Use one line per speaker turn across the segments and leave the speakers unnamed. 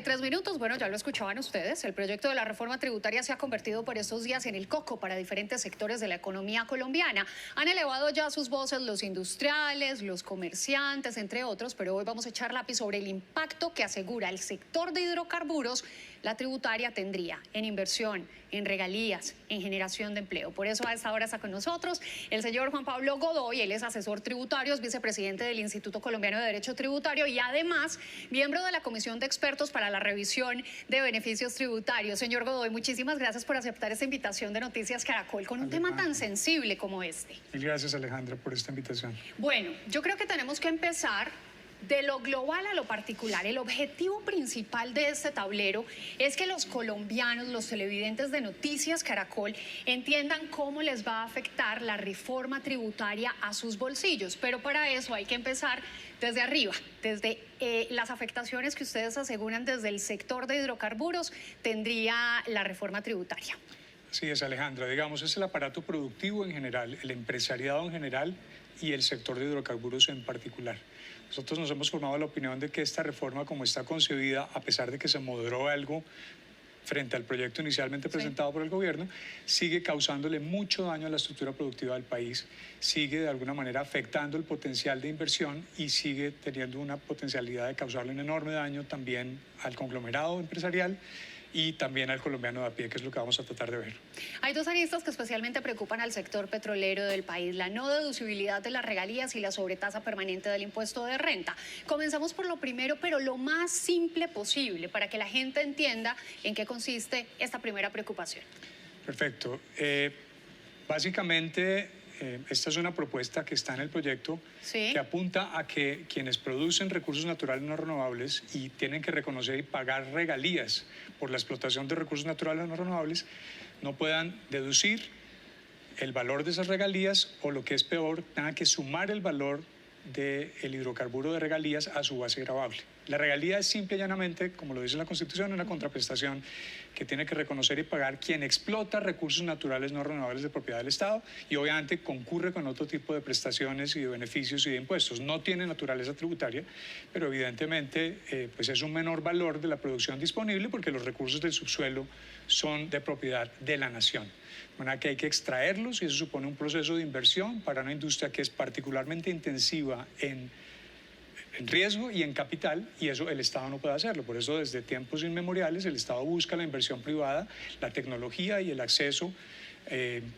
8:33. Bueno, ya lo escuchaban ustedes. El proyecto de la reforma tributaria se ha convertido por estos días en el coco para diferentes sectores de la economía colombiana. Han elevado ya sus voces los industriales, los comerciantes, entre otros, pero hoy vamos a echar lápiz sobre el impacto que asegura el sector de hidrocarburos la tributaria tendría en inversión, en regalías, en generación de empleo. Por eso a esta hora está con nosotros el señor Juan Pablo Godoy. Él es asesor tributario, es vicepresidente del Instituto Colombiano de Derecho Tributario y además miembro de la Comisión de Expertos para la Revisión de Beneficios Tributarios. Señor Godoy, muchísimas gracias por aceptar esta invitación de Noticias Caracol con un tema tan sensible como este.
Mil gracias, Alejandra, por esta invitación.
Bueno, yo creo que tenemos que empezar de lo global a lo particular. El objetivo principal de este tablero es que los colombianos, los televidentes de Noticias Caracol, entiendan cómo les va a afectar la reforma tributaria a sus bolsillos. Pero para eso hay que empezar desde arriba, desde las afectaciones que ustedes aseguran desde el sector de hidrocarburos tendría la reforma tributaria.
Así es, Alejandra. Digamos, es el aparato productivo en general, el empresariado en general y el sector de hidrocarburos en particular. Nosotros nos hemos formado la opinión de que esta reforma, como está concebida, a pesar de que se moderó algo frente al proyecto inicialmente presentado por el gobierno, sigue causándole mucho daño a la estructura productiva del país, sigue de alguna manera afectando el potencial de inversión y sigue teniendo una potencialidad de causarle un enorme daño también al conglomerado empresarial y también al colombiano de a pie, que es lo que vamos a tratar de ver.
Hay dos aristas que especialmente preocupan al sector petrolero del país: la no deducibilidad de las regalías y la sobretasa permanente del impuesto de renta. Comenzamos por lo primero, pero lo más simple posible, para que la gente entienda en qué consiste esta primera preocupación.
Perfecto. Básicamente, esta es una propuesta que está en el proyecto que apunta a que quienes producen recursos naturales no renovables y tienen que reconocer y pagar regalías por la explotación de recursos naturales no renovables no puedan deducir el valor de esas regalías o, lo que es peor, tengan que sumar el valor del hidrocarburo de regalías a su base gravable. La regalía es simple y llanamente, como lo dice la Constitución, una contraprestación que tiene que reconocer y pagar quien explota recursos naturales no renovables de propiedad del Estado y obviamente concurre con otro tipo de prestaciones y de beneficios y de impuestos. No tiene naturaleza tributaria, pero evidentemente pues es un menor valor de la producción disponible porque los recursos del subsuelo son de propiedad de la nación. De manera que hay que extraerlos y eso supone un proceso de inversión para una industria que es particularmente intensiva en riesgo y en capital, y eso el Estado no puede hacerlo. Por eso desde tiempos inmemoriales el Estado busca la inversión privada, la tecnología y el acceso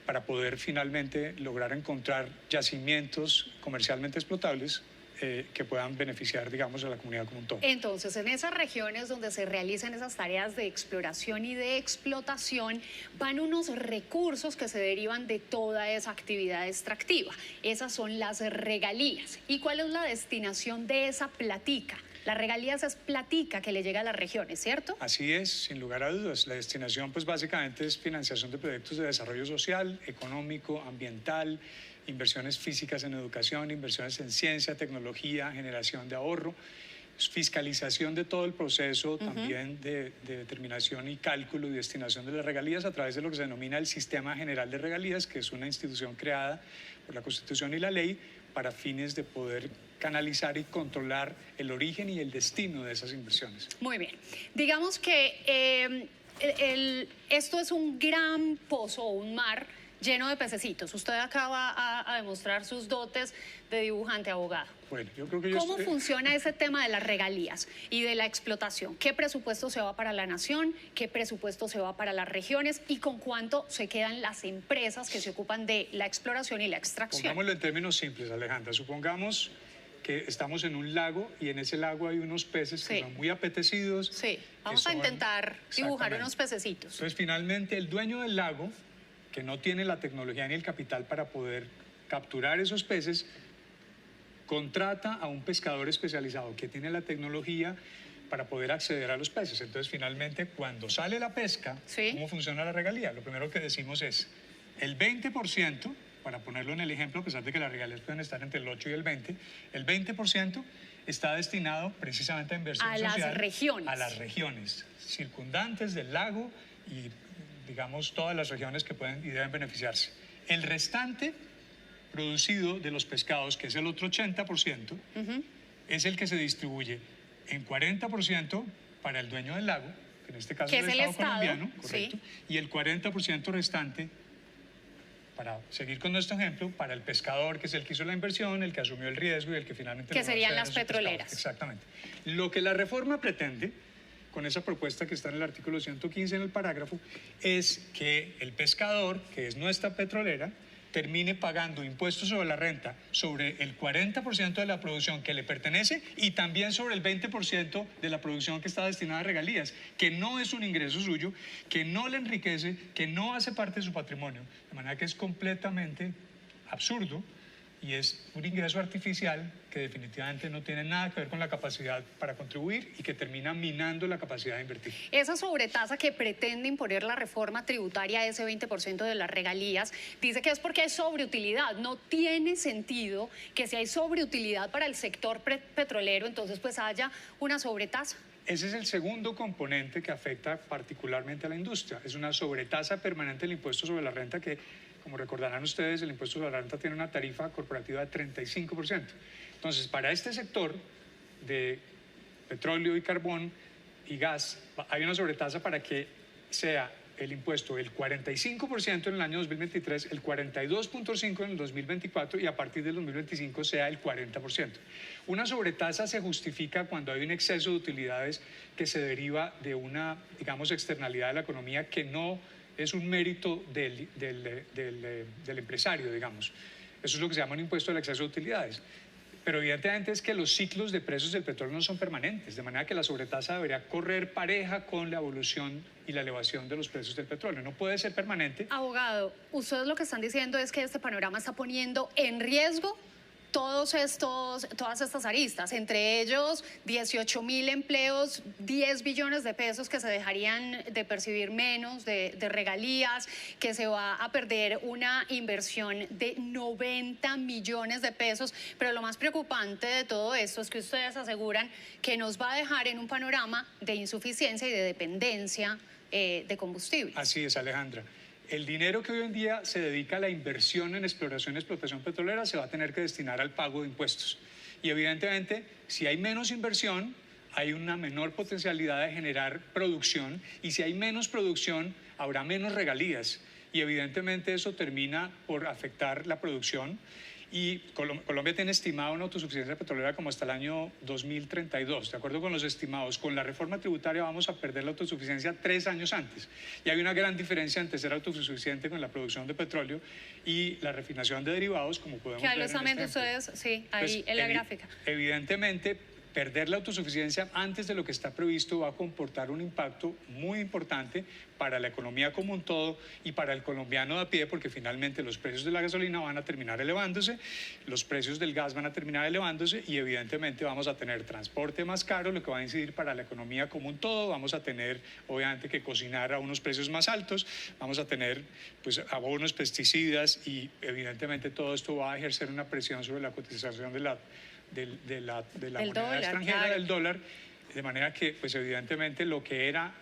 para poder finalmente lograr encontrar yacimientos comercialmente explotables que puedan beneficiar, digamos, a la comunidad como un todo.
Entonces, en esas regiones donde se realizan esas tareas de exploración y de explotación, van unos recursos que se derivan de toda esa actividad extractiva. Esas son las regalías. ¿Y cuál es la destinación de esa platica? Las regalías es platica que le llega a las regiones, ¿cierto?
Así es, sin lugar a dudas. La destinación, pues básicamente es financiación de proyectos de desarrollo social, económico, ambiental, inversiones físicas en educación, inversiones en ciencia, tecnología, generación de ahorro, fiscalización de todo el proceso, también de determinación y cálculo y destinación de las regalías a través de lo que se denomina el Sistema General de Regalías, que es una institución creada por la Constitución y la ley para fines de poder canalizar y controlar el origen y el destino de esas inversiones.
Muy bien. Digamos que esto es un gran pozo o un mar lleno de pececitos. Usted acaba a demostrar sus dotes de dibujante, abogado.
Bueno, yo creo que
¿Cómo funciona ese tema de las regalías y de la explotación? ¿Qué presupuesto se va para la nación? ¿Qué presupuesto se va para las regiones? ¿Y con cuánto se quedan las empresas que se ocupan de la exploración y la extracción?
Pongámoslo en términos simples, Alejandra. Supongamos que estamos en un lago y en ese lago hay unos peces que son muy apetecidos.
Sí, vamos a intentar dibujar unos pececitos.
Entonces, finalmente, el dueño del lago, que no tiene la tecnología ni el capital para poder capturar esos peces, contrata a un pescador especializado que tiene la tecnología para poder acceder a los peces. Entonces, finalmente, cuando sale la pesca, ¿cómo funciona la regalía? Lo primero que decimos es el 20%, para ponerlo en el ejemplo, a pesar de que las regalías pueden estar entre el 8 y el 20% está destinado precisamente a inversión social.
A las regiones.
A las regiones circundantes del lago y, digamos, todas las regiones que pueden y deben beneficiarse. El restante producido de los pescados, que es el otro 80%, es el que se distribuye en 40% para el dueño del lago, que en este caso es el Estado colombiano, correcto, sí. Y el 40% restante, para seguir con nuestro ejemplo, para el pescador, que es el que hizo la inversión, el que asumió el riesgo y el que finalmente...
Que serían las petroleras.
Exactamente. Lo que la reforma pretende, con esa propuesta que está en el artículo 115 en el parágrafo, es que el pescador, que es nuestra petrolera, termine pagando impuestos sobre la renta sobre el 40% de la producción que le pertenece y también sobre el 20% de la producción que está destinada a regalías, que no es un ingreso suyo, que no le enriquece, que no hace parte de su patrimonio. De manera que es completamente absurdo y es un ingreso artificial que definitivamente no tiene nada que ver con la capacidad para contribuir y que termina minando la capacidad de invertir.
Esa sobretasa que pretende imponer la reforma tributaria, ese 20% de las regalías, dice que es porque hay sobreutilidad. No tiene sentido que si hay sobreutilidad para el sector petrolero, entonces pues haya una sobretasa.
Ese es el segundo componente que afecta particularmente a la industria. Es una sobretasa permanente del impuesto sobre la renta que, como recordarán ustedes, el impuesto sobre la renta tiene una tarifa corporativa de 35%. Entonces, para este sector de petróleo y carbón y gas, hay una sobretasa para que sea el impuesto el 45% en el año 2023, el 42.5% en el 2024 y a partir del 2025 sea el 40%. Una sobretasa se justifica cuando hay un exceso de utilidades que se deriva de una, digamos, externalidad de la economía que no es un mérito del empresario, digamos. Eso es lo que se llama un impuesto al exceso de utilidades. Pero evidentemente es que los ciclos de precios del petróleo no son permanentes, de manera que la sobretasa debería correr pareja con la evolución y la elevación de los precios del petróleo. No puede ser permanente.
Abogado, ustedes lo que están diciendo es que este panorama está poniendo en riesgo todas estas aristas, entre ellos 18.000 empleos, 10 billones de pesos que se dejarían de percibir menos de regalías, que se va a perder una inversión de 90 millones de pesos, pero lo más preocupante de todo esto es que ustedes aseguran que nos va a dejar en un panorama de insuficiencia y de dependencia de combustible.
Así es, Alejandra. El dinero que hoy en día se dedica a la inversión en exploración y explotación petrolera se va a tener que destinar al pago de impuestos. Y evidentemente, si hay menos inversión, hay una menor potencialidad de generar producción. Y si hay menos producción, habrá menos regalías. Y evidentemente eso termina por afectar la producción. Y Colombia tiene estimado una autosuficiencia petrolera como hasta el año 2032. De acuerdo con los estimados, con la reforma tributaria vamos a perder la autosuficiencia 3 años antes. Y hay una gran diferencia entre ser autosuficiente con la producción de petróleo y la refinación de derivados, como podemos ver en este ejemplo.
Ustedes, sí, ahí en la gráfica.
Evidentemente, perder la autosuficiencia antes de lo que está previsto va a comportar un impacto muy importante para la economía como un todo y para el colombiano de a pie, porque finalmente los precios de la gasolina van a terminar elevándose, los precios del gas van a terminar elevándose y evidentemente vamos a tener transporte más caro, lo que va a incidir para la economía como un todo. Vamos a tener obviamente que cocinar a unos precios más altos, vamos a tener pues abonos, pesticidas y evidentemente todo esto va a ejercer una presión sobre la cotización de la moneda extranjera, claro, del dólar, de manera que pues evidentemente lo que era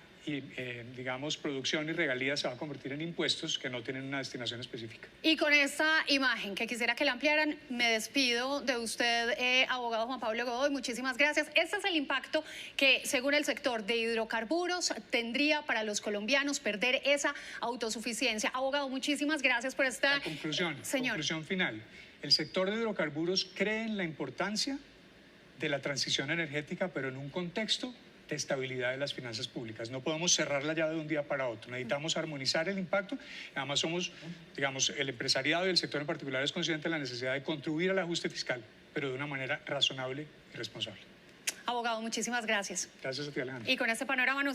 digamos producción y regalías se va a convertir en impuestos que no tienen una destinación específica.
Y con esta imagen que quisiera que la ampliaran, me despido de usted, abogado Juan Pablo Godoy, muchísimas gracias. Este es el impacto que según el sector de hidrocarburos tendría para los colombianos perder esa autosuficiencia. Abogado, muchísimas gracias por esta...
La conclusión final. El sector de hidrocarburos cree en la importancia de la transición energética, pero en un contexto de estabilidad de las finanzas públicas. No podemos cerrarla ya de un día para otro. Necesitamos armonizar el impacto. Además somos, digamos, el empresariado y el sector en particular es consciente de la necesidad de contribuir al ajuste fiscal, pero de una manera razonable y responsable.
Abogado, muchísimas gracias.
Gracias a ti, Alejandra.
Y con este panorama nos